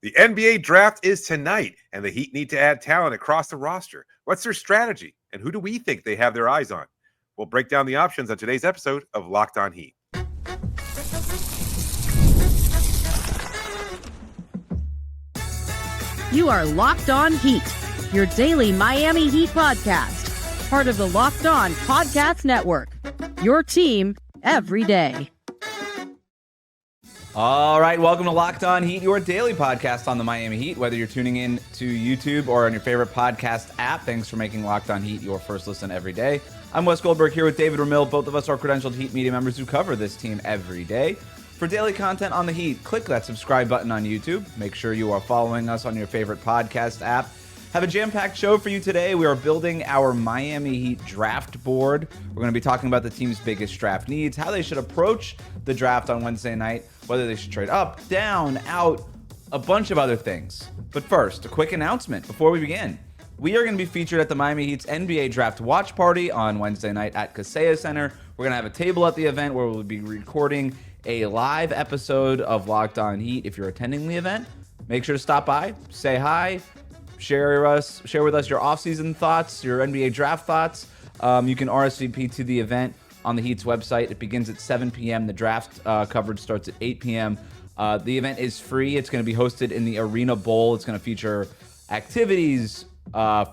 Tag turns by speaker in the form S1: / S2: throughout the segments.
S1: The NBA draft is tonight, and the Heat need to add talent across the roster. What's their strategy, and who do we think they have their eyes on? We'll break down the options on today's episode of Locked On Heat.
S2: You are Locked On Heat, your daily Miami Heat podcast, part of the Locked On Podcast Network, your team every day.
S3: All right, welcome to Locked On Heat, your daily podcast on the Miami Heat. Whether you're tuning in to YouTube or on your favorite podcast app, thanks for making Locked On Heat your first listen every day. I'm Wes Goldberg here with David Ramil. Both of us are credentialed Heat media members who cover this team every day. For daily content on the Heat, click that subscribe button on YouTube. Make sure you are following us on your favorite podcast app. Have a jam-packed show for you today. We are building our Miami Heat draft board. We're going to be talking about the team's biggest draft needs, how they should approach the draft on Wednesday night, whether they should trade up, down, out, a bunch of other things. But first, a quick announcement before we begin. We are going to be featured at the Miami Heat's NBA Draft Watch Party on Wednesday night at Kaseya Center. We're going to have a table at the event where we'll be recording a live episode of Locked On Heat. If you're attending the event, make sure to stop by, say hi, share with us your offseason thoughts, your NBA draft thoughts. You can RSVP to the event on the Heat's website. It begins at 7 p.m. The draft coverage starts at 8 p.m. The event is free. It's going to be hosted in the Arena Bowl. It's going to feature activities,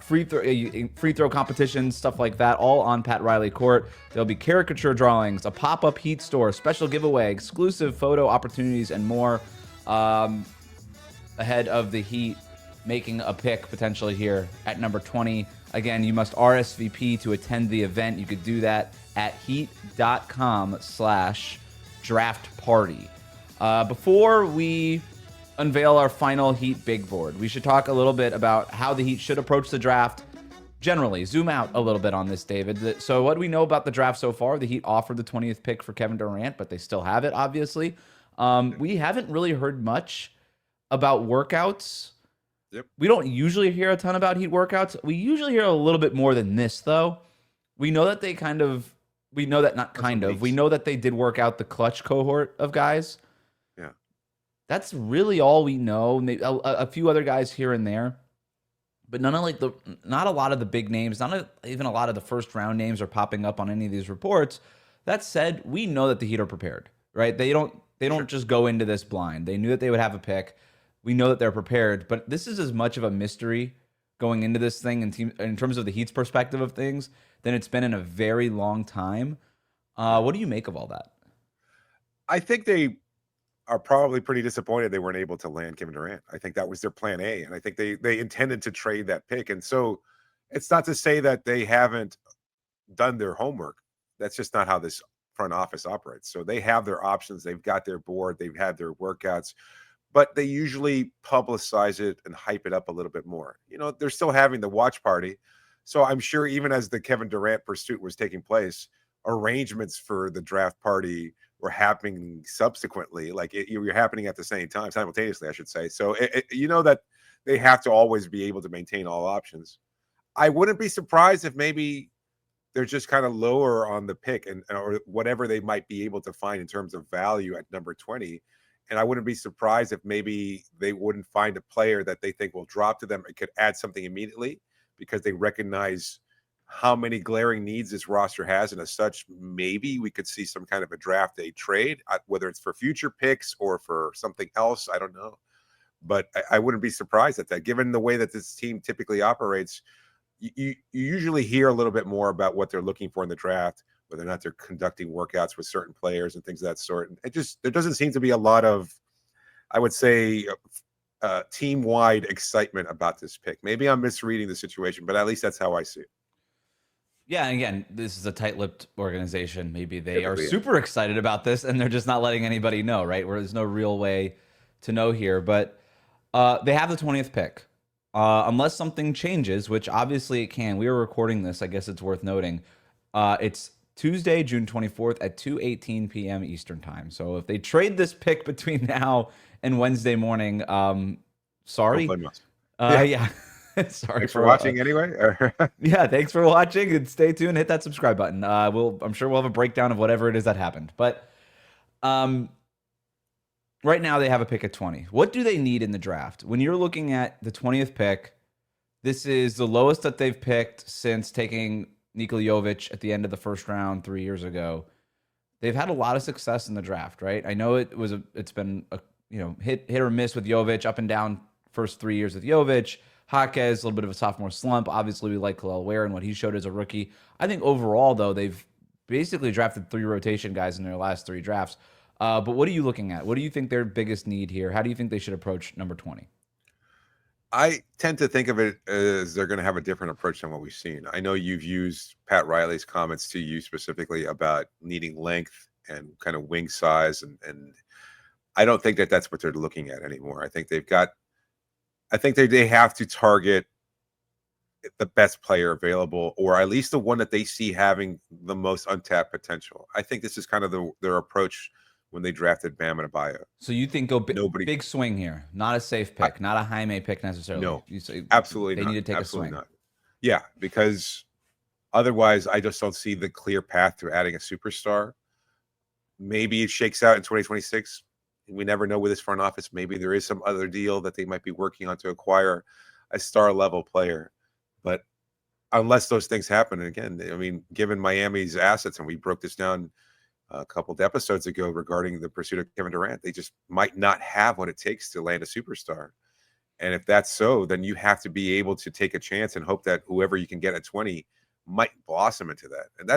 S3: free throw competitions, stuff like that, all on Pat Riley Court. There'll be caricature drawings, a pop-up Heat store, special giveaway, exclusive photo opportunities, and more ahead of the Heat making a pick potentially here at number 20. Again, you must RSVP to attend the event. You could do that at heat.com/draft party. Before we unveil our final Heat big board, we should talk a little bit about how the Heat should approach the draft. Generally, zoom out a little bit on this, David. So what do we know about the draft so far? The Heat offered the 20th pick for Kevin Durant, but they still have it, obviously. We haven't really heard much about workouts.
S1: Yep.
S3: We don't usually hear a ton about Heat workouts. We usually hear a little bit more than this, though. We know that we know that they did work out the clutch cohort of guys.
S1: Yeah.
S3: That's really all we know. Maybe a few other guys here and there, but not a lot of the big names, not even a lot of the first round names are popping up on any of these reports. That said, we know that the Heat are prepared, right? They don't just go into this blind. They knew that they would have a pick. We know that they're prepared, but this is as much of a mystery going into this thing in terms of the Heat's perspective of things than it's been in a very long time. What do you make of all that?
S1: I think they are probably pretty disappointed they weren't able to land Kevin Durant. I think that was their plan A, and I think they intended to trade that pick. And so it's not to say that they haven't done their homework. That's just not how this front office operates. So they have their options. They've got their board. They've had their workouts. But they usually publicize it and hype it up a little bit more. You know, they're still having the watch party. So I'm sure even as the Kevin Durant pursuit was taking place, arrangements for the draft party were happening subsequently. Like you're happening at the same time, simultaneously, I should say. So you know that they have to always be able to maintain all options. I wouldn't be surprised if maybe they're just kind of lower on the pick or whatever they might be able to find in terms of value at number 20. And I wouldn't be surprised if maybe they wouldn't find a player that they think will drop to them and could add something immediately because they recognize how many glaring needs this roster has. And as such, maybe we could see some kind of a draft day trade, whether it's for future picks or for something else. I don't know. But I wouldn't be surprised at that. Given the way that this team typically operates, you usually hear a little bit more about what they're looking for in the draft, whether or not they're conducting workouts with certain players and things of that sort. There doesn't seem to be a lot of, I would say, team-wide excitement about this pick. Maybe I'm misreading the situation, but at least that's how I see it.
S3: Yeah, and again, this is a tight-lipped organization. Maybe they are super excited about this, and they're just not letting anybody know, right? Where there's no real way to know here. But they have the 20th pick. Unless something changes, which obviously it can. We are recording this. I guess it's worth noting. It's Tuesday, June 24th at 2:18 p.m. Eastern time. So if they trade this pick between now and Wednesday morning, sorry. Yeah. Sorry
S1: for watching anyway.
S3: Yeah, thanks for watching and stay tuned. Hit that subscribe button. I'm sure we'll have a breakdown of whatever it is that happened. But right now they have a pick at 20. What do they need in the draft? When you're looking at the 20th pick, this is the lowest that they've picked since taking Nikola Jovic at the end of the first round 3 years ago. They've had a lot of success in the draft, right? I know it's been a hit or miss with Jovic, up and down first 3 years with Jovic. Jaquez, a little bit of a sophomore slump. Obviously, we like Kel'el Ware and what he showed as a rookie. I think overall, though, they've basically drafted 3 rotation guys in their last 3 drafts. But what are you looking at? What do you think their biggest need here? How do you think they should approach number 20?
S1: I tend to think of it as they're going to have a different approach than what we've seen. I know you've used Pat Riley's comments to you specifically about needing length and kind of wing size, and I don't think that that's what they're looking at anymore. I think they have to target the best player available, or at least the one that they see having the most untapped potential. I think this is kind of their approach when they drafted Bam Adebayo.
S3: So you think big swing here, not a safe pick, not a Jaime pick necessarily.
S1: No,
S3: you say
S1: absolutely
S3: they
S1: not.
S3: need to take
S1: absolutely
S3: a swing.
S1: Not. Yeah, because otherwise I just don't see the clear path to adding a superstar. Maybe it shakes out in 2026. We never know with this front office. Maybe there is some other deal that they might be working on to acquire a star level player. But unless those things happen, and again, I mean, given Miami's assets, and we broke this down a couple of episodes ago regarding the pursuit of Kevin Durant, they just might not have what it takes to land a superstar. And if that's so, then you have to be able to take a chance and hope that whoever you can get at 20 might blossom into that. And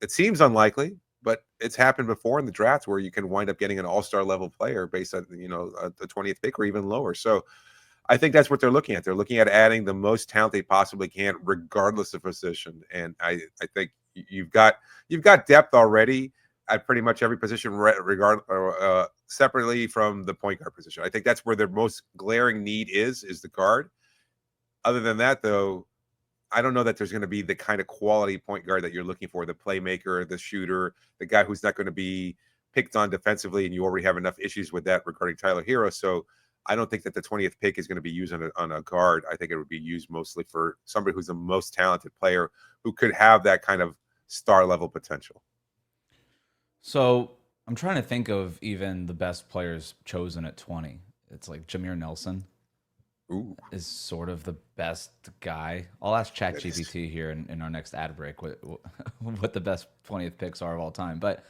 S1: it seems unlikely, but it's happened before in the draft where you can wind up getting an all-star level player based on, the 20th pick or even lower. So I think that's what they're looking at. They're looking at adding the most talent they possibly can, regardless of position. And I think you've got depth already at pretty much every position, separately from the point guard position. I think that's where their most glaring need is the guard. Other than that, though, I don't know that there's going to be the kind of quality point guard that you're looking for, the playmaker, the shooter, the guy who's not going to be picked on defensively, and you already have enough issues with that regarding Tyler Hero. So I don't think that the 20th pick is going to be used on a guard. I think it would be used mostly for somebody who's the most talented player who could have that kind of star level potential.
S3: So I'm trying to think of even the best players chosen at 20. It's like Jameer Nelson.
S1: Ooh.
S3: Is sort of the best guy. I'll ask ChatGPT here in our next ad break what the best 20th picks are of all time. But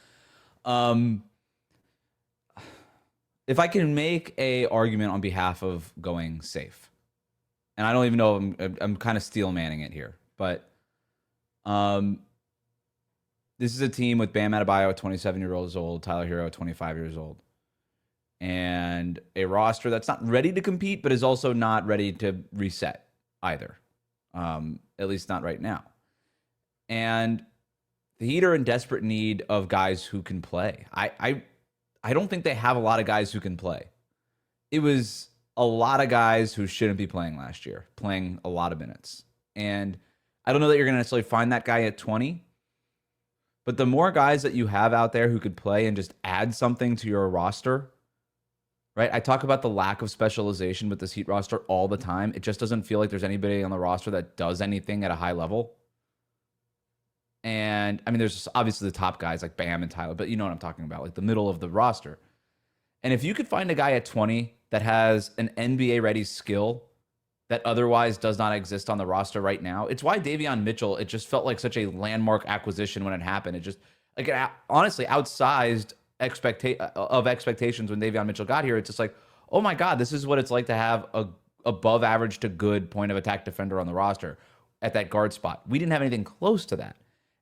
S3: if I can make a argument on behalf of going safe, and I don't even know, I'm kind of steel manning it here, but this is a team with Bam Adebayo at 27 years old, Tyler Hero at 25 years old, and a roster that's not ready to compete, but is also not ready to reset either, at least not right now. And the Heat are in desperate need of guys who can play. I don't think they have a lot of guys who can play. It was a lot of guys who shouldn't be playing last year, playing a lot of minutes. And I don't know that you're going to necessarily find that guy at 20, but the more guys that you have out there who could play and just add something to your roster, right? I talk about the lack of specialization with this Heat roster all the time. It just doesn't feel like there's anybody on the roster that does anything at a high level. And I mean, there's obviously the top guys like Bam and Tyler, but you know what I'm talking about, like the middle of the roster. And if you could find a guy at 20 that has an NBA ready skill that otherwise does not exist on the roster right now, it's why Davion Mitchell, it just felt like such a landmark acquisition when it happened. It just, like, it honestly outsized expectations when Davion Mitchell got here. It's just like, oh my God, this is what it's like to have a above average to good point of attack defender on the roster at that guard spot. We didn't have anything close to that.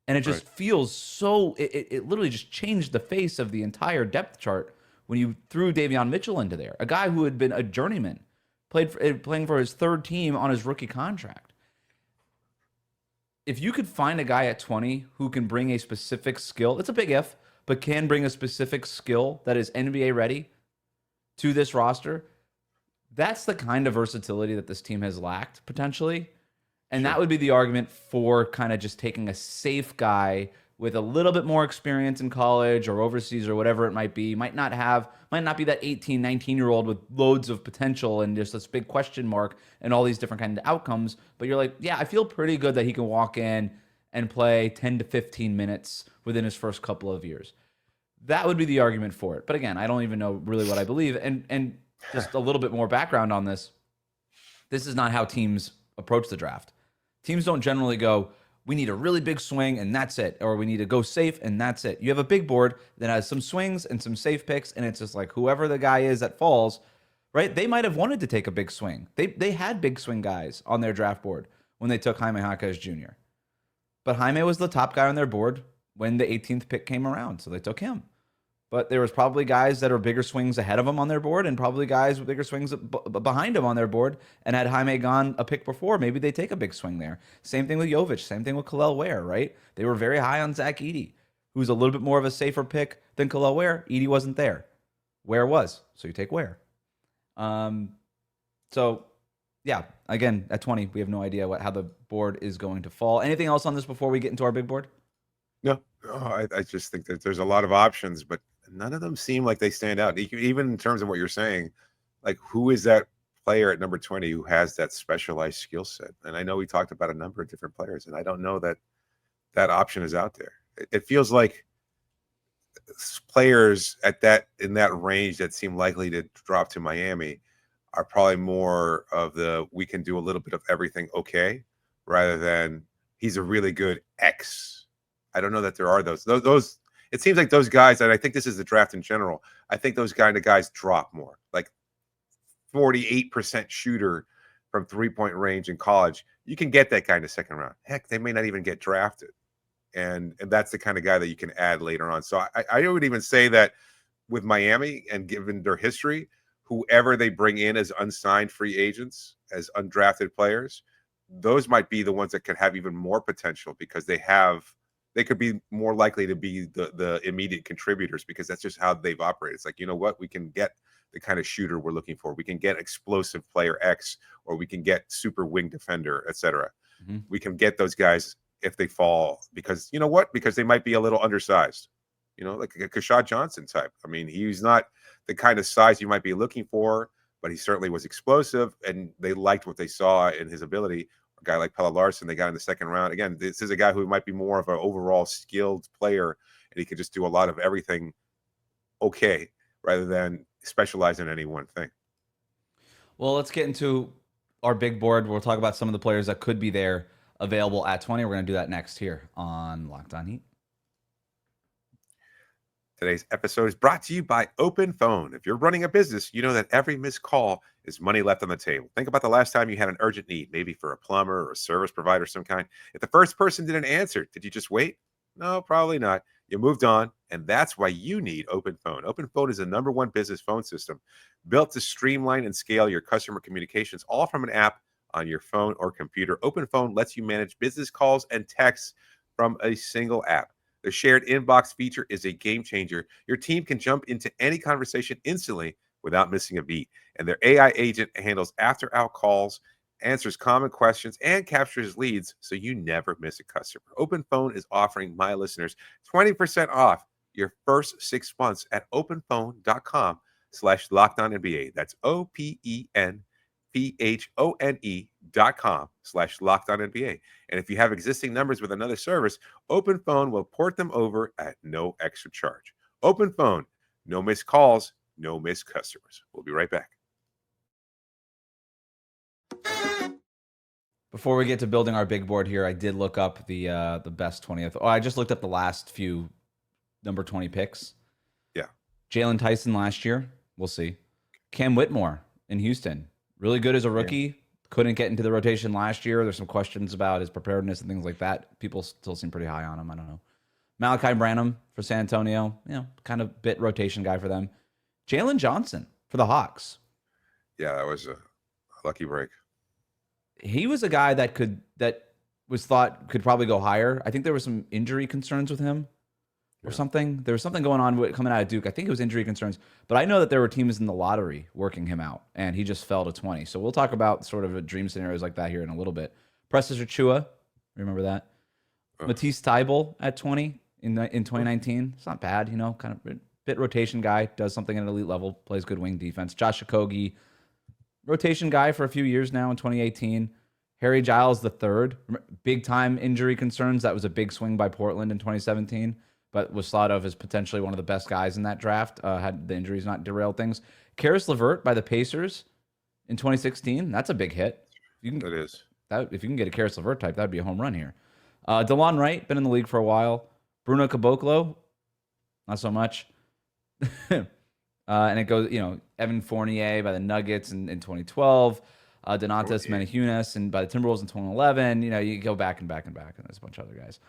S3: And it just feels so, it literally just changed the face of the entire depth chart when you threw Davion Mitchell into there, a guy who had been a journeyman, playing for his third team on his rookie contract. If you could find a guy at 20 who can bring a specific skill, it's a big if, but can bring a specific skill that is NBA ready to this roster, that's the kind of versatility that this team has lacked potentially. And that would be the argument for kind of just taking a safe guy with a little bit more experience in college or overseas or whatever it might be. Might not be that 18, 19-year-old with loads of potential and just this big question mark and all these different kind of outcomes. But you're like, yeah, I feel pretty good that he can walk in and play 10 to 15 minutes within his first couple of years. That would be the argument for it. But again, I don't even know really what I believe. And just a little bit more background on this. This is not how teams approach the draft. Teams don't generally go, we need a really big swing and that's it. Or we need to go safe and that's it. You have a big board that has some swings and some safe picks. And it's just like whoever the guy is that falls, right? They might have wanted to take a big swing. They had big swing guys on their draft board when they took Jaime Jaquez Jr. But Jaime was the top guy on their board when the 18th pick came around. So they took him. But there was probably guys that are bigger swings ahead of him on their board and probably guys with bigger swings behind him on their board. And had Jaime gone a pick before, maybe they take a big swing there. Same thing with Jovic. Same thing with Khalil Ware, right? They were very high on Zach Edey, who's a little bit more of a safer pick than Khalil Ware. Edey wasn't there. Ware was. So you take Ware. So, yeah, again, at 20, we have no idea how the board is going to fall. Anything else on this before we get into our big board?
S1: No, I just think that there's a lot of options, but none of them seem like they stand out. Even in terms of what you're saying, like who is that player at number 20 who has that specialized skill set? And I know we talked about a number of different players, and I don't know that that option is out there. It feels like players in that range that seem likely to drop to Miami are probably more of the we can do a little bit of everything okay, rather than he's a really good X. I don't know that there are those. It seems like those guys, and I think this is the draft in general, I think those kind of guys drop more. Like 48% shooter from three-point range in college, you can get that kind of second round. Heck, they may not even get drafted. And that's the kind of guy that you can add later on. So I would even say that with Miami, and given their history, whoever they bring in as unsigned free agents, as undrafted players, those might be the ones that could have even more potential because they could be more likely to be the immediate contributors because that's just how they've operated. It's like, you know what? We can get the kind of shooter we're looking for. We can get explosive player X, or we can get super wing defender, etc. Mm-hmm. We can get those guys if they fall because, you know what? Because they might be a little undersized, like a Kashad Johnson type. I mean, he's not the kind of size you might be looking for, but he certainly was explosive, and they liked what they saw in his ability. A guy like Pelle Larsson, they got in the second round. Again, this is a guy who might be more of an overall skilled player, and he could just do a lot of everything okay, rather than specialize in any one thing.
S3: Well, let's get into our big board. We'll talk about some of the players that could be there available at 20. We're going to do that next here on Locked On Heat.
S1: Today's episode is brought to you by Open Phone. If you're running a business, you know that every missed call is money left on the table. Think about the last time you had an urgent need, maybe for a plumber or a service provider of some kind. If the first person didn't answer, did you just wait? No, probably not. You moved on, and that's why you need Open Phone. Open Phone is the #1 business phone system built to streamline and scale your customer communications, all from an app on your phone or computer. Open Phone lets you manage business calls and texts from a single app. The shared inbox feature is a game changer. Your team can jump into any conversation instantly without missing a beat. And their AI agent handles after-hour calls, answers common questions, and captures leads so you never miss a customer. Open Phone is offering my listeners 20% off your first 6 months at openphone.com/LockedOnNBA. That's OpenPhone.com/LockedOnNBA. And if you have existing numbers with another service, Open Phone will port them over at no extra charge. Open Phone, no missed calls, no missed customers. We'll be right back.
S3: Before we get to building our big board here, I did look up the best 20th. Oh, I just looked up the last few number 20 picks.
S1: Yeah. Jalen
S3: Tyson last year. We'll see. Cam Whitmore in Houston. Really good as a rookie. Yeah. Couldn't get into the rotation last year. There's some questions about his preparedness and things like that. People still seem pretty high on him. I don't know. Malachi Branham for San Antonio. Kind of bit rotation guy for them. Jalen Johnson for the Hawks.
S1: Yeah, that was a lucky break.
S3: He was a guy that was thought could probably go higher. I think there was some injury concerns with him or something. There was something going on coming out of Duke. I think it was injury concerns. But I know that there were teams in the lottery working him out, and he just fell to 20. So we'll talk about sort of dream scenarios like that here in a little bit. Preston Chua, remember that? Matisse Thybulle at 20 in 2019. It's not bad, kind of bit rotation guy, does something at an elite level, plays good wing defense. Josh Okogie, rotation guy for a few years now in 2018. Harry Giles III, big time injury concerns. That was a big swing by Portland in 2017. but was thought of as potentially one of the best guys in that draft. Had the injuries not derailed things. Karis LeVert by the Pacers in 2016. That's a big hit.
S1: That is.
S3: If you can get a Karis LeVert type, that'd be a home run here. DeLon Wright, been in the league for a while. Bruno Caboclo, not so much. And it goes, Evan Fournier by the Nuggets in 2012. Donatas Menahunas and by the Timberwolves in 2011. You go back and back and back, and there's a bunch of other guys.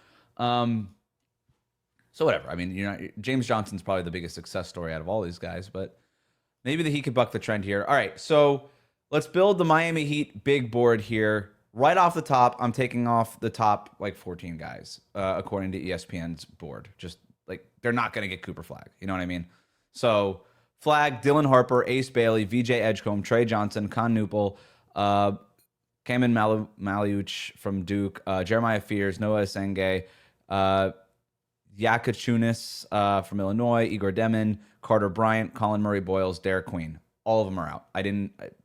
S3: So whatever. I mean, James Johnson's probably the biggest success story out of all these guys, but maybe that he could buck the trend here. All right, so let's build the Miami Heat big board here. Right off the top, I'm taking off the top 14 guys according to ESPN's board. Just they're not going to get Cooper Flag. You know what I mean? So Flag, Dylan Harper, Ace Bailey, VJ Edgecombe, Trey Johnson, Con Newpel, Kamen Maliuch from Duke, Jeremiah Fears, Noah Senge, Yakachunas from Illinois, Igor Demin, Carter Bryant, Colin Murray Boyles, Derek Queen. All of them are out.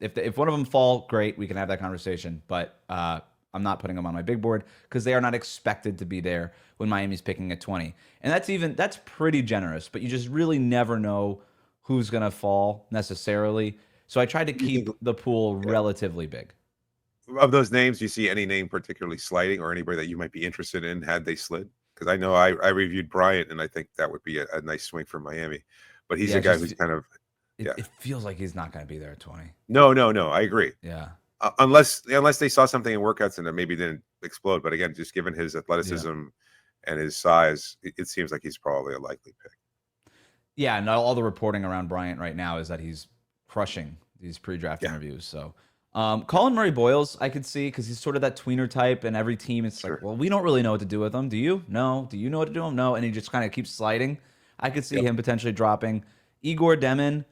S3: If one of them fall, great, we can have that conversation. But I'm not putting them on my big board because they are not expected to be there when Miami's picking at 20. And that's pretty generous, but you just really never know who's going to fall necessarily. So I tried to keep the pool relatively big.
S1: Of those names, do you see any name particularly sliding or anybody that you might be interested in had they slid? Because I know I reviewed Bryant, and I think that would be a nice swing for Miami. But he's a guy who's kind of...
S3: It feels like he's not going to be there at 20.
S1: No. I agree.
S3: Yeah.
S1: Unless they saw something in workouts and it maybe didn't explode. But again, just given his athleticism and his size, it seems like he's probably a likely pick.
S3: Yeah, and all the reporting around Bryant right now is that he's crushing these pre-draft interviews. So Colin Murray Boyles, I could see, because he's sort of that tweener type, and every team, it's like, well, we don't really know what to do with him. Do you? No. Do you know what to do with him? No. And he just kind of keeps sliding. I could see him potentially dropping. Igor Demin.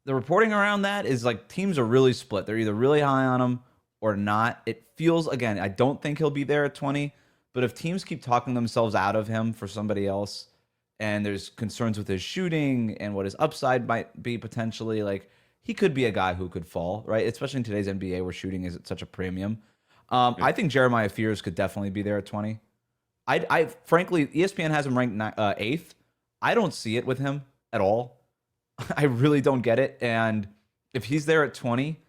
S3: The reporting around that is teams are really split. They're either really high on him or not. It feels, again, I don't think he'll be there at 20, but if teams keep talking themselves out of him for somebody else, and there's concerns with his shooting and what his upside might be potentially, he could be a guy who could fall, right? Especially in today's NBA where shooting is at such a premium. I think Jeremiah Fears could definitely be there at 20. I frankly, ESPN has him ranked 8th. I don't see it with him at all. I really don't get it. And if he's there at 20,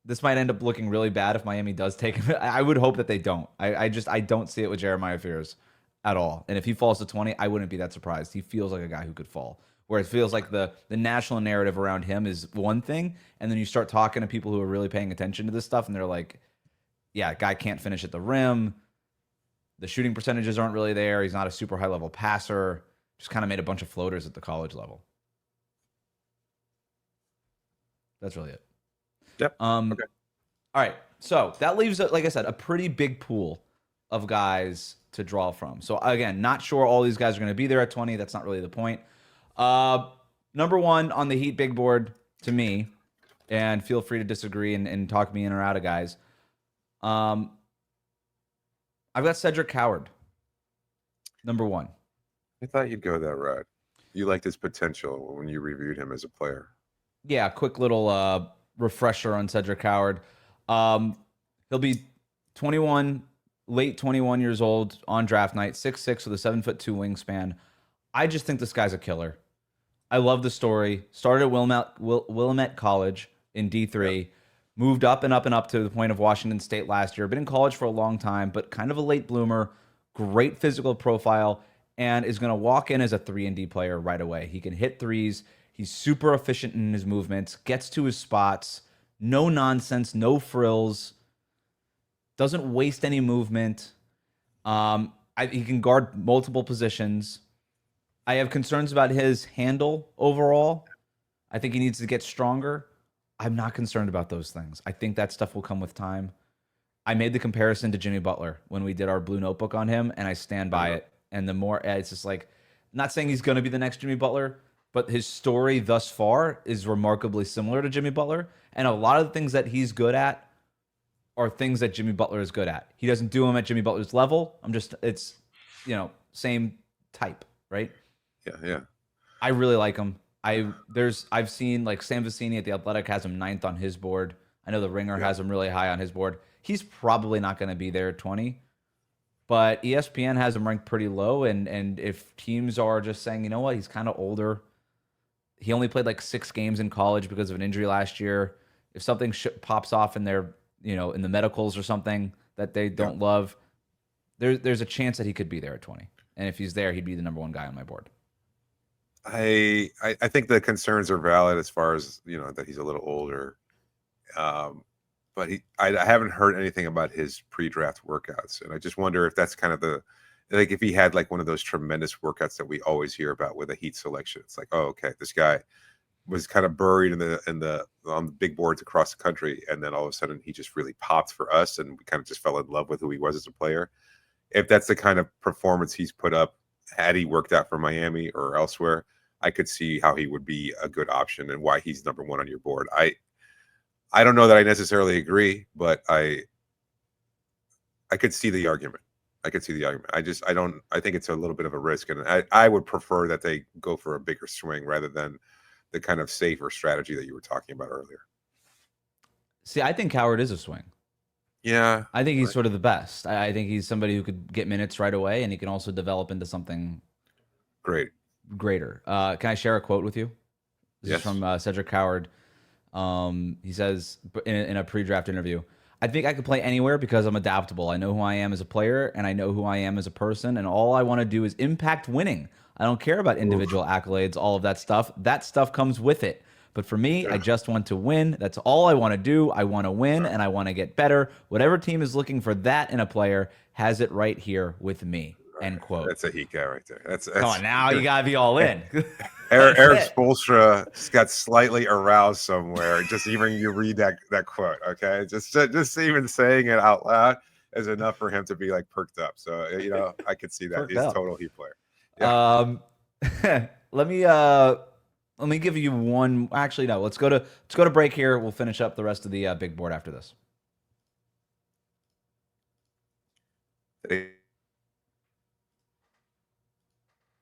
S3: this might end up looking really bad if Miami does take him. I would hope that they don't. I don't see it with Jeremiah Fears at all. And if he falls to 20, I wouldn't be that surprised. He feels like a guy who could fall. Where it feels like the national narrative around him is one thing, and then you start talking to people who are really paying attention to this stuff, and they're like, yeah, guy can't finish at the rim. The shooting percentages aren't really there. He's not a super high-level passer. Just kind of made a bunch of floaters at the college level. That's really it.
S1: Yep.
S3: Okay. All right. So that leaves, like I said, a pretty big pool of guys to draw from. So again, not sure all these guys are going to be there at 20. That's not really the point. Number one on the Heat big board to me, and feel free to disagree and talk me in or out of guys. I've got Cedric Coward. Number one.
S1: I thought you'd go that route. You liked his potential when you reviewed him as a player.
S3: Yeah, quick little refresher on Cedric Coward. He'll be 21, late 21 years old on draft night, 6'6" with a 7'2" wingspan. I just think this guy's a killer. I love the story. Started at Willamette College in D3, moved up and up and up to the point of Washington State last year. Been in college for a long time, but kind of a late bloomer. Great physical profile, and is going to walk in as a 3-and-D player right away. He can hit threes. He's super efficient in his movements, gets to his spots, no nonsense, no frills, doesn't waste any movement. He can guard multiple positions. I have concerns about his handle overall. I think he needs to get stronger. I'm not concerned about those things. I think that stuff will come with time. I made the comparison to Jimmy Butler when we did our blue notebook on him, and I stand by it. And the more, it's just not saying he's going to be the next Jimmy Butler, but his story thus far is remarkably similar to Jimmy Butler. And a lot of the things that he's good at are things that Jimmy Butler is good at. He doesn't do them at Jimmy Butler's level. It's same type, right?
S1: Yeah.
S3: I really like him. I've seen Sam Vecini at The Athletic has him 9th on his board. I know The Ringer has him really high on his board. He's probably not going to be there at 20. but ESPN has him ranked pretty low. And if teams are just saying, you know what, he's kind of older. He only played like 6 games in college because of an injury last year. If something pops off in their, in the medicals or something that they don't love, there's a chance that he could be there at 20. And if he's there, he'd be the number 1 guy on my board.
S1: I think the concerns are valid as far as that he's a little older, but I haven't heard anything about his pre-draft workouts, and I just wonder if that's kind of if he had like one of those tremendous workouts that we always hear about with a Heat selection. It's like, oh, okay, this guy was kind of buried on the big boards across the country, and then all of a sudden he just really popped for us, and we kind of just fell in love with who he was as a player. If that's the kind of performance he's put up, had he worked out for Miami or elsewhere, I could see how he would be a good option and why he's number 1 on your board. I don't know that I necessarily agree, but I could see the argument. I think it's a little bit of a risk, and I would prefer that they go for a bigger swing rather than the kind of safer strategy that you were talking about earlier.
S3: See, I think Coward is a swing.
S1: Yeah.
S3: I think he's sort of the best. I think he's somebody who could get minutes right away, and he can also develop into something greater. Can I share a quote with you? This is from Cedric Coward. He says in a pre-draft interview, "I think I could play anywhere because I'm adaptable. I know who I am as a player, and I know who I am as a person, and all I want to do is impact winning. I don't care about individual accolades, all of that stuff. That stuff comes with it. But for me, I just want to win. That's all I want to do. I want to win, and I want to get better. Whatever team is looking for that in a player has it right here with me." End quote.
S1: That's a Heat guy right there. That's
S3: come on, now you gotta be all in.
S1: Eric Spoelstra just got slightly aroused somewhere. Just even you read that quote, okay? Just even saying it out loud is enough for him to be like perked up. So I could see that. He's a total Heat player. Yeah.
S3: Let me give you one. Actually, no. Let's go to break here. We'll finish up the rest of the big board after this.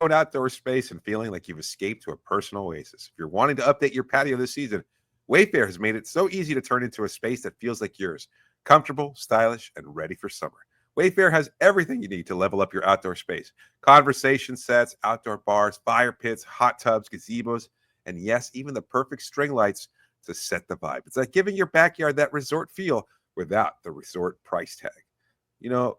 S1: Own outdoor space and feeling like you've escaped to a personal oasis. If you're wanting to update your patio this season, Wayfair has made it so easy to turn into a space that feels like yours. Comfortable, stylish, and ready for summer. Wayfair has everything you need to level up your outdoor space. Conversation sets, outdoor bars, fire pits, hot tubs, gazebos, and yes, even the perfect string lights to set the vibe. It's like giving your backyard that resort feel without the resort price tag.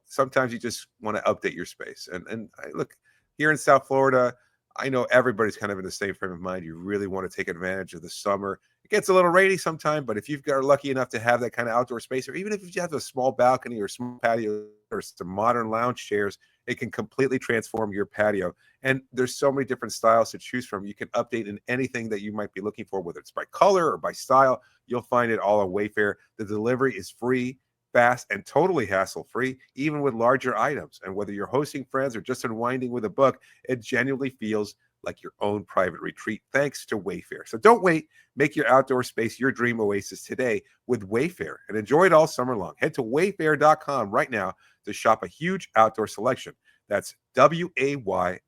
S1: Sometimes you just want to update your space. And look, here in South Florida, I know everybody's kind of in the same frame of mind. You really want to take advantage of the summer. It gets a little rainy sometime, but if you've got lucky enough to have that kind of outdoor space, or even if you have a small balcony or small patio or some modern lounge chairs, it can completely transform your patio. And there's so many different styles to choose from. You can update in anything that you might be looking for, whether it's by color or by style. You'll find it all on Wayfair. The delivery is free, fast, and totally hassle-free, even with larger items. And whether you're hosting friends or just unwinding with a book, it genuinely feels like your own private retreat thanks to Wayfair. So don't wait. Make your outdoor space your dream oasis today with Wayfair and enjoy it all summer long. Head to wayfair.com right now to shop a huge outdoor selection. That's WAYFAIR.com.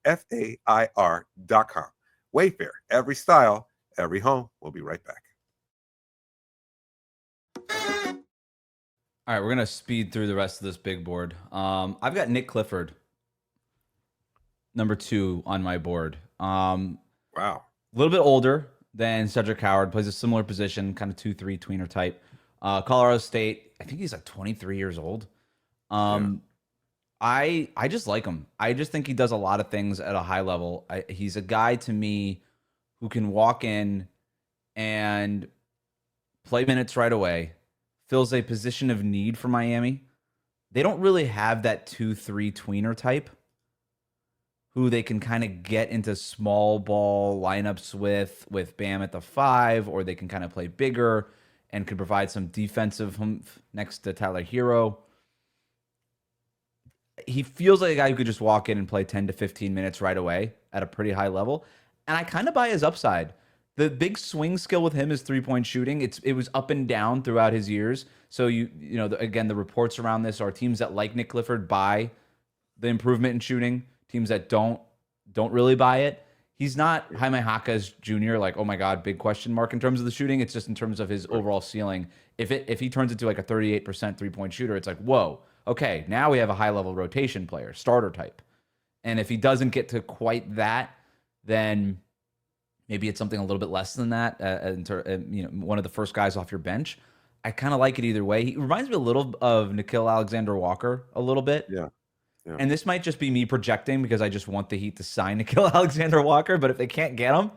S1: Wayfair, every style, every home. We'll be right back.
S3: All right, we're going to speed through the rest of this big board. I've got Nique Clifford, number 2 on my board.
S1: Wow.
S3: A little bit older than Cedric Coward, plays a similar position, kind of 2-3 tweener type. Colorado State, I think he's like 23 years old. I just like him. I just think he does a lot of things at a high level. He's a guy to me who can walk in and play minutes right away. Fills a position of need for Miami. They don't really have that 2-3 tweener type who they can kind of get into small ball lineups with Bam at the 5, or they can kind of play bigger and could provide some defensive oomph next to Tyler Hero. He feels like a guy who could just walk in and play 10 to 15 minutes right away at a pretty high level. And I kind of buy his upside. The big swing skill with him is 3-point shooting. It was up and down throughout his years. So again, the reports around this are teams that like Nique Clifford buy the improvement in shooting. Teams that don't really buy it. He's not Jaime Jaquez Jr. like, oh my God, big question mark in terms of the shooting. It's just in terms of his overall ceiling. If he turns into like a 38% 3-point shooter, it's like, whoa, okay, now we have a high-level rotation player, starter type. And if he doesn't get to quite that, then maybe it's something a little bit less than that. One of the first guys off your bench. I kind of like it either way. He reminds me a little of Nikhil Alexander-Walker a little bit.
S1: Yeah. Yeah.
S3: And this might just be me projecting because I just want the Heat to sign Nikhil Alexander-Walker. But if they can't get him,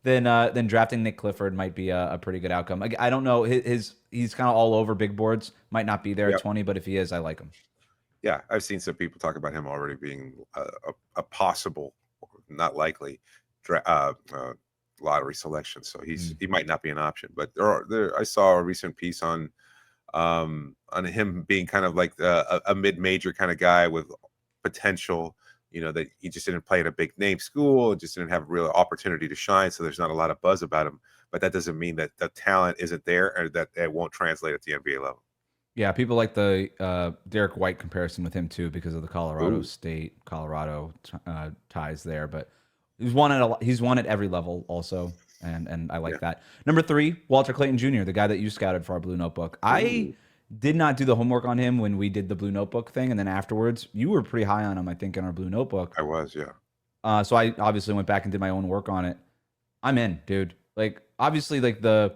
S3: then drafting Nique Clifford might be a pretty good outcome. I don't know. He's kind of all over big boards. Might not be there at 20, but if he is, I like him.
S1: Yeah, I've seen some people talk about him already being a possible, not likely, lottery selection. So he might not be an option. But I saw a recent piece on him being kind of like a mid-major kind of guy with potential. That he just didn't play at a big name school, just didn't have a real opportunity to shine. So there's not a lot of buzz about him. But that doesn't mean that the talent isn't there or that it won't translate at the NBA level.
S3: Yeah, people like the Derek White comparison with him too because of the Colorado State, Colorado ties there. But he's won at every level also, and I like that. Number 3, Walter Clayton Jr., the guy that you scouted for our Blue Notebook. I did not do the homework on him when we did the Blue Notebook thing, and then afterwards, you were pretty high on him, I think, in our Blue Notebook.
S1: I was, yeah.
S3: So I obviously went back and did my own work on it. I'm in, dude. Like, obviously, like the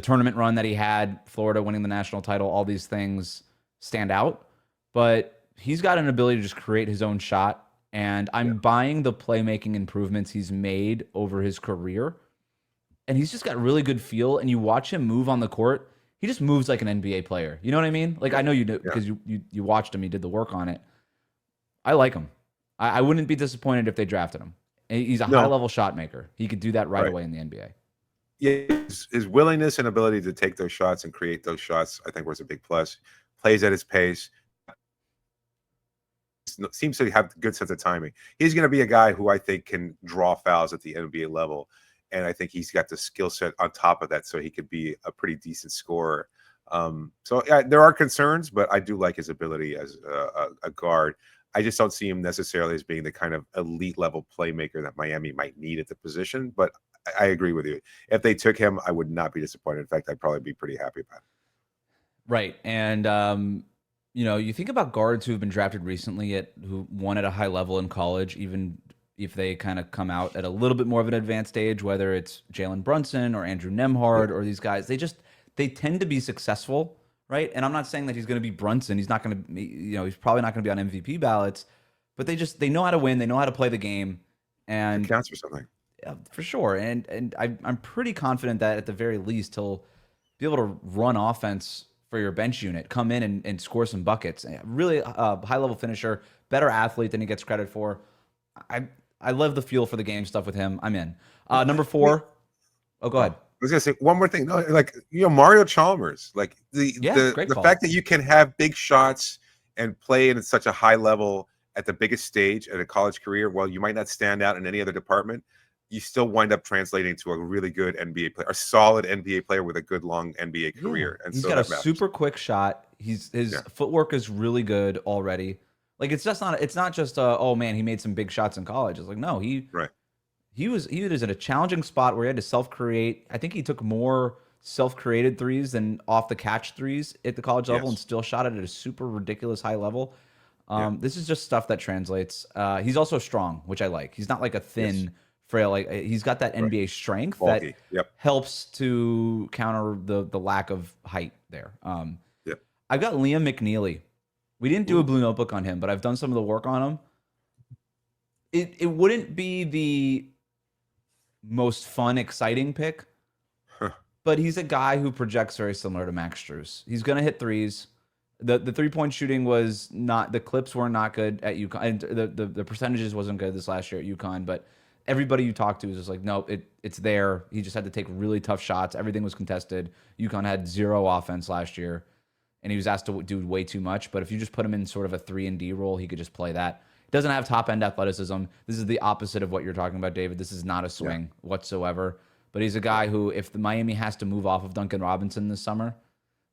S3: tournament run that he had, Florida winning the national title, all these things stand out. But he's got an ability to just create his own shot, and I'm buying the playmaking improvements he's made over his career. And he's just got really good feel, and you watch him move on the court, he just moves like an NBA player. You know what I mean? Like, I know you do because you watched him, you did the work on it. I like him. I wouldn't be disappointed if they drafted him. He's a high-level shot maker. He could do that right away in the NBA.
S1: Yeah, his willingness and ability to take those shots and create those shots, I think, was a big plus. Plays at his pace. Seems to have a good sense of timing. He's going to be a guy who I think can draw fouls at the NBA level. And I think he's got the skill set on top of that, so he could be a pretty decent scorer. So there are concerns, but I do like his ability as a guard. I just don't see him necessarily as being the kind of elite level playmaker that Miami might need at the position. But I agree with you. If they took him, I would not be disappointed. In fact, I'd probably be pretty happy about it.
S3: Right. And, you think about guards who have been drafted recently who won at a high level in college, even if they kind of come out at a little bit more of an advanced stage, whether it's Jalen Brunson or Andrew Nembhard or these guys, they tend to be successful, right? And I'm not saying that he's going to be Brunson. He's not going to be, he's probably not going to be on MVP ballots, but they know how to win. They know how to play the game. And
S1: it counts for something.
S3: Yeah, for sure. And I'm pretty confident that at the very least, he'll be able to run offense for your bench unit, come in and score some buckets. Really high-level finisher, better athlete than he gets credit for. I love the feel for the game stuff with him. I'm in. Number 4. Oh, go ahead.
S1: I was gonna say one more thing. No, like Mario Chalmers, like the fact that you can have big shots and play in such a high level at the biggest stage at a college career. While you might not stand out in any other department, you still wind up translating to a really good NBA player, a solid NBA player with a good long NBA career. And
S3: he's
S1: so
S3: got a super quick shot. His footwork is really good already. Like it's not just oh man, he made some big shots in college. It's like no, he was in a challenging spot where he had to self-create. I think he took more self-created threes than off the catch threes at the college level and still shot it at a super ridiculous high level. This is just stuff that translates. He's also strong, which I like. He's not like a thin, frail. Like he's got that NBA strength that helps to counter the lack of height there. I've got Liam McNeely. We didn't do a Blue Notebook on him, but I've done some of the work on him. It wouldn't be the most fun, exciting pick, but he's a guy who projects very similar to Max Strus. He's going to hit threes. The 3-point shooting was not, the clips were not good at UConn. And the percentages wasn't good this last year at UConn, but everybody you talk to is just like, nope, it's there. He just had to take really tough shots. Everything was contested. UConn had 0 offense last year, and he was asked to do way too much. But if you just put him in sort of a 3-and-D role, he could just play that. He doesn't have top-end athleticism. This is the opposite of what you're talking about, David. This is not a swing whatsoever. But he's a guy who, if the Miami has to move off of Duncan Robinson this summer,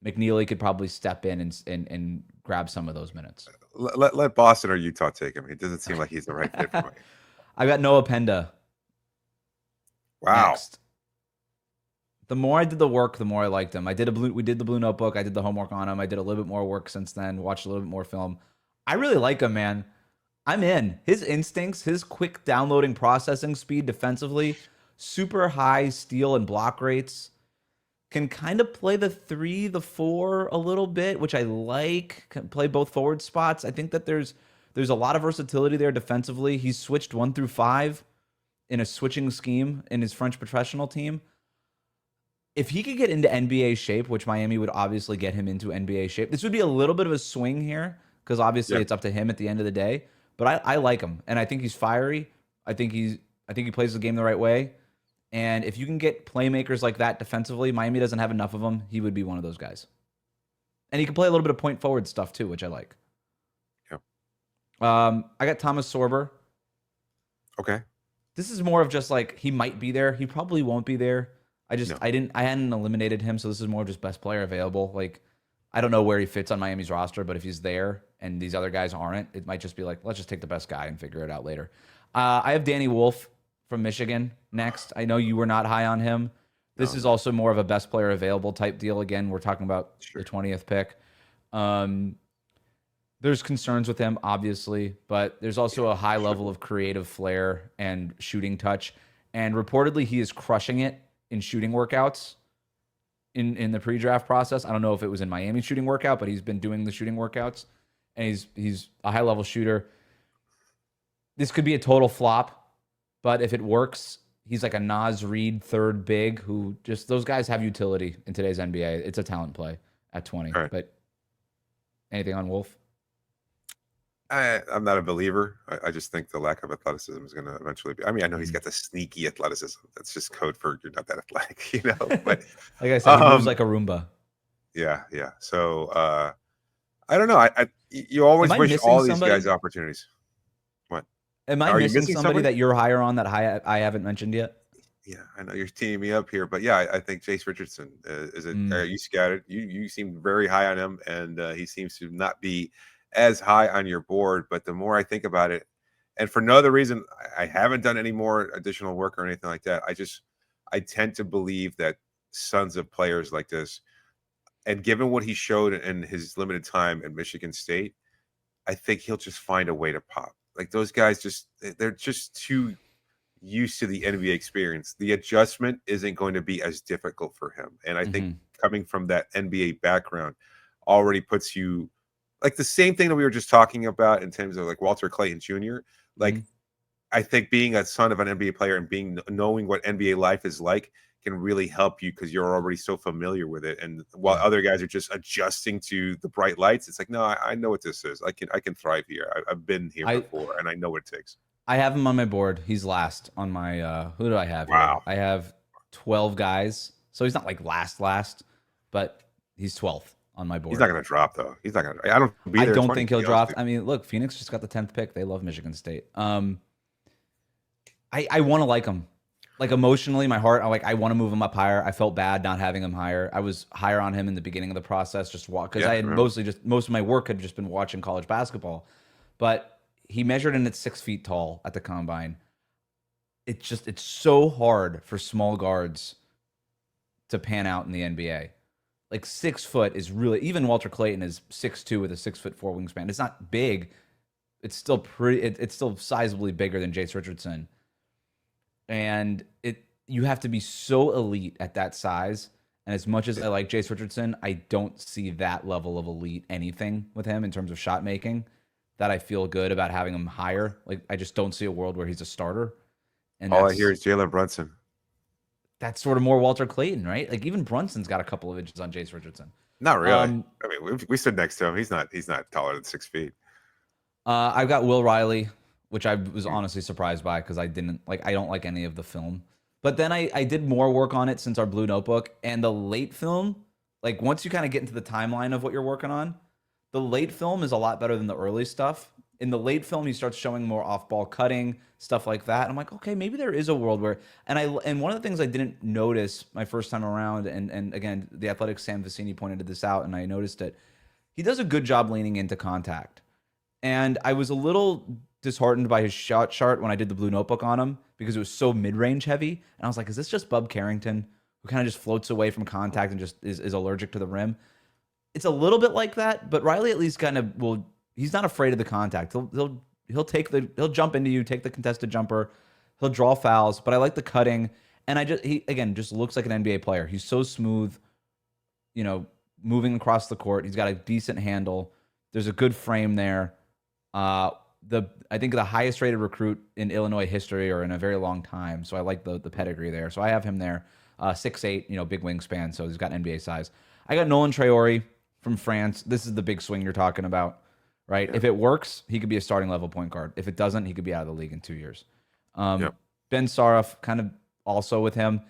S3: McNeely could probably step in and grab some of those minutes.
S1: Let Boston or Utah take him. It doesn't seem like he's the right fit for me.
S3: I got Noah Penda.
S1: Wow.
S3: Next. The more I did the work, the more I liked him. We did the Blue Notebook. I did the homework on him. I did a little bit more work since then. Watched a little bit more film. I really like him, man. I'm in. His instincts, his quick downloading processing speed defensively, super high steal and block rates. Can kind of play the 3, the 4 a little bit, which I like. Can play both forward spots. I think that there's a lot of versatility there defensively. He's switched 1 through 5 in a switching scheme in his French professional team. If he could get into NBA shape, which Miami would obviously get him into NBA shape, this would be a little bit of a swing here because obviously it's up to him at the end of the day. But I like him, and I think he's fiery. I think he plays the game the right way. And if you can get playmakers like that defensively, Miami doesn't have enough of them. He would be one of those guys. And he can play a little bit of point forward stuff too, which I like.
S1: Yep.
S3: I got Thomas Sorber.
S1: Okay.
S3: This is more of just like he might be there. He probably won't be there. I hadn't eliminated him, so this is more of just best player available. Like, I don't know where he fits on Miami's roster, but if he's there and these other guys aren't, it might just be like, let's just take the best guy and figure it out later. I have Danny Wolf from Michigan next. I know you were not high on him. This is also more of a best player available type deal. Again, we're talking about the 20th pick. There's concerns with him, obviously, but there's also a high level of creative flair and shooting touch. And reportedly, he is crushing it in shooting workouts in the pre-draft process. I don't know if it was in Miami's shooting workout, but he's been doing the shooting workouts, and he's a high-level shooter. This could be a total flop, but if it works, he's like a Naz Reid third big who just, those guys have utility in today's NBA. It's a talent play at 20. Right. But anything on Wolf?
S1: I'm not a believer. I just think the lack of athleticism is going to eventually be. I mean, I know he's got the sneaky athleticism. That's just code for you're not that athletic, you know. But
S3: like I said, he moves like a Roomba.
S1: Yeah. So I don't know. You always wish all these guys opportunities. What?
S3: Am I missing somebody that you're higher on that I haven't mentioned yet?
S1: Yeah, I know you're teaming me up here, but yeah, I think Jace Richardson is it. You scattered. You seem very high on him, and he seems to not be as high on your board. But the more I think about it, and for no other reason, I haven't done any more additional work or anything like that. I tend to believe that sons of players like this, and given what he showed in his limited time at Michigan State, I think he'll just find a way to pop. Like those guys they're just too used to the NBA experience. The adjustment isn't going to be as difficult for him. And I think coming from that NBA background already puts you like the same thing that we were just talking about in terms of like Walter Clayton Jr. Like I think being a son of an NBA player and knowing what NBA life is like can really help you because you're already so familiar with it. And while other guys are just adjusting to the bright lights, it's like, no, I know what this is. I can thrive here. I've been here before, and I know what it takes.
S3: I have him on my board. He's last on my. Who do I have?
S1: Wow.
S3: Here? I have 12 guys, so he's not like last, but he's 12th on my board.
S1: He's not going to drop though. He's not going to. I don't
S3: think he'll drop. I mean, look, Phoenix just got the 10th pick. They love Michigan State. I want to like him. Like emotionally, my heart, I want to move him up higher. I felt bad not having him higher. I was higher on him in the beginning of the process, just because I had most of my work had just been watching college basketball. But he measured in at 6 feet tall at the combine. It's so hard for small guards to pan out in the NBA. Like 6 foot is really, even Walter Clayton is 6'2" with a 6'4" wingspan. It's not big. It's still it's still sizably bigger than Jace Richardson. And you have to be so elite at that size. And as much as I like Jace Richardson, I don't see that level of elite anything with him in terms of shot making that I feel good about having him higher. Like I just don't see a world where he's a starter. And
S1: all I hear is Jalen Brunson.
S3: That's sort of more Walter Clayton, right? Like even Brunson's got a couple of inches on Jace Richardson.
S1: Not really. I mean, we stood next to him. He's not taller than 6 feet.
S3: I've got Will Riley, which I was honestly surprised by because I don't like any of the film. But then I did more work on it since our Blue Notebook, and the late film, like once you kind of get into the timeline of what you're working on, the late film is a lot better than the early stuff. In the late film, he starts showing more off-ball cutting, stuff like that. And I'm like, okay, maybe there is a world where, and one of the things I didn't notice my first time around, and again, the Athletic Sam Vecini pointed this out, and I noticed it. He does a good job leaning into contact. And I was a little disheartened by his shot chart when I did the Blue Notebook on him because it was so mid-range heavy. And I was like, is this just Bub Carrington who kind of just floats away from contact and just is allergic to the rim. It's a little bit like that, but Riley at least kind of he's not afraid of the contact. He'll jump into you, take the contested jumper, he'll draw fouls, but I like the cutting. And he just looks like an NBA player. He's so smooth, moving across the court. He's got a decent handle. There's a good frame there. I think the highest rated recruit in Illinois history or in a very long time. So I like the pedigree there. So I have him there. 6'8", big wingspan. So he's got NBA size. I got Nolan Traore from France. This is the big swing you're talking about, right? Yeah. If it works, he could be a starting level point guard. If it doesn't, he could be out of the league in 2 years. Ben Saraf, kind of also with him.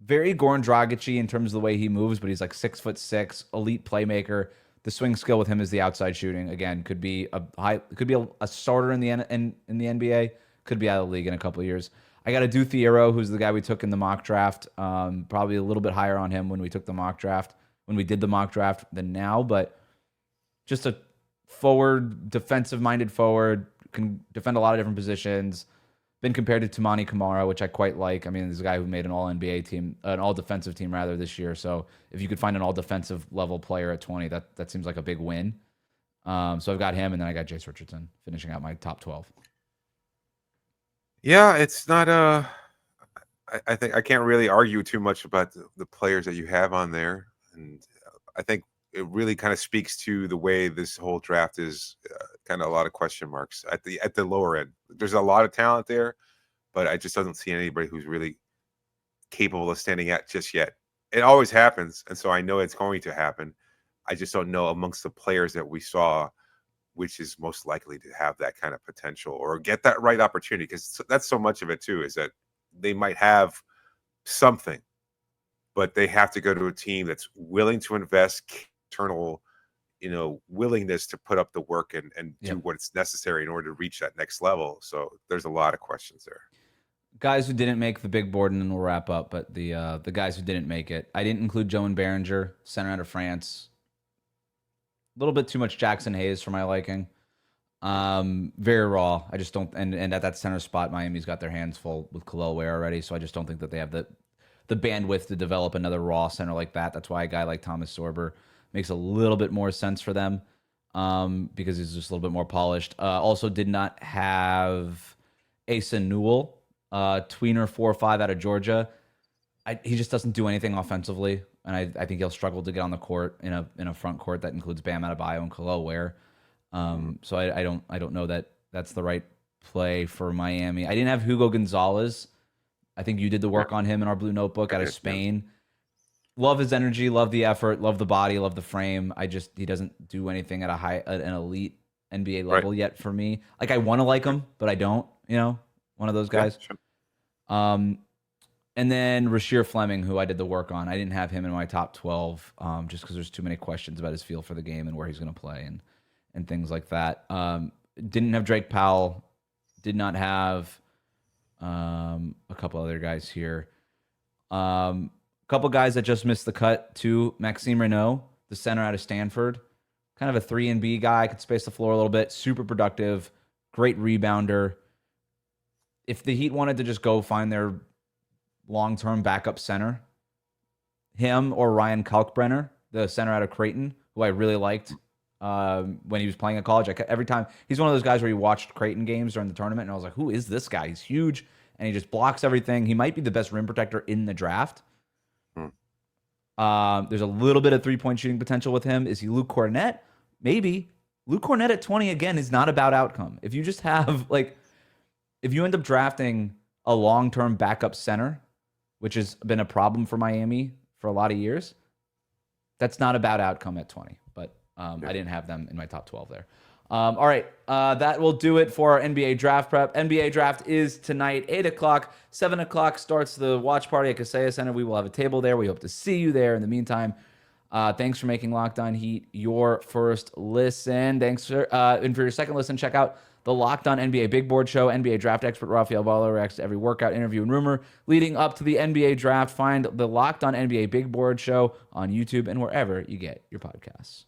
S3: Very Goran Dragic-y in terms of the way he moves, but he's like 6'6", elite playmaker. The swing skill with him is the outside shooting. Again, could be a starter in the NBA. Could be out of the league in a couple of years. I got Adu Thiero, who's the guy we took in the mock draft. Probably a little bit higher on him when we did the mock draft than now, but just a forward, defensive-minded forward, can defend a lot of different positions. Been compared to Tumani Kamara, which I quite like. I mean, there's a guy who made an all-NBA team, an all-defensive team rather this year. So if you could find an all-defensive level player at 20, that seems like a big win. So I've got him, and then I got Jace Richardson finishing out my top 12.
S1: Yeah, it's not I think I can't really argue too much about the players that you have on there, and I think it really kind of speaks to the way this whole draft is kind of a lot of question marks at the lower end. There's a lot of talent there, but I just don't see anybody who's really capable of standing out just yet. It always happens, and so I know it's going to happen. I just don't know amongst the players that we saw which is most likely to have that kind of potential or get that right opportunity, because that's so much of it too, is that they might have something, but they have to go to a team that's willing to invest internal, willingness to put up the work and do what's necessary in order to reach that next level. So there's a lot of questions there.
S3: Guys who didn't make the big board, and then we'll wrap up. But the guys who didn't make it, I didn't include Joan Behringer, center out of France. A little bit too much Jackson Hayes for my liking. Very raw. I just don't. And at that center spot, Miami's got their hands full with Khalil Ware already. So I just don't think that they have the bandwidth to develop another raw center like that. That's why a guy like Thomas Sorber makes a little bit more sense for them, because he's just a little bit more polished. Also did not have Asa Newell, tweener 4-5 out of Georgia. He just doesn't do anything offensively, and I think he'll struggle to get on the court in a front court that includes Bam Adebayo and Khalil Ware. So I don't know that that's the right play for Miami. I didn't have Hugo Gonzalez. I think you did the work on him in our Blue Notebook out of Spain. Love his energy, love the effort, love the body, love the frame. He doesn't do anything at an elite NBA level yet for me. Like, I want to like him, but I don't. One of those guys.
S1: Yeah, sure.
S3: And then Rasheer Fleming, who I did the work on. I didn't have him in my top 12, just because there's too many questions about his feel for the game and where he's going to play and things like that. Didn't have Drake Powell. Did not have a couple other guys here. A couple guys that just missed the cut too. Maxime Renaud, the center out of Stanford. Kind of a 3-and-B guy, could space the floor a little bit. Super productive. Great rebounder. If the Heat wanted to just go find their long-term backup center, him or Ryan Kalkbrenner, the center out of Creighton, who I really liked when he was playing at college. Every time, he's one of those guys where you watched Creighton games during the tournament, and I was like, who is this guy? He's huge, and he just blocks everything. He might be the best rim protector in the draft. There's a little bit of three-point shooting potential with him. Is he Luke Cornett? Maybe. Luke Cornett at 20, again, is not about outcome. If you just have, if you end up drafting a long-term backup center, which has been a problem for Miami for a lot of years, that's not about outcome at 20. But I didn't have them in my top 12 there. All right, that will do it for our NBA draft prep. NBA draft is tonight, 8 o'clock. 7 o'clock starts the watch party at Kaseya Center. We will have a table there. We hope to see you there. In the meantime, thanks for making Locked On Heat your first listen. Thanks and for your second listen, check out the Locked On NBA Big Board Show. NBA draft expert Rafael Barlow reacts to every workout, interview, and rumor leading up to the NBA draft. Find the Locked On NBA Big Board Show on YouTube and wherever you get your podcasts.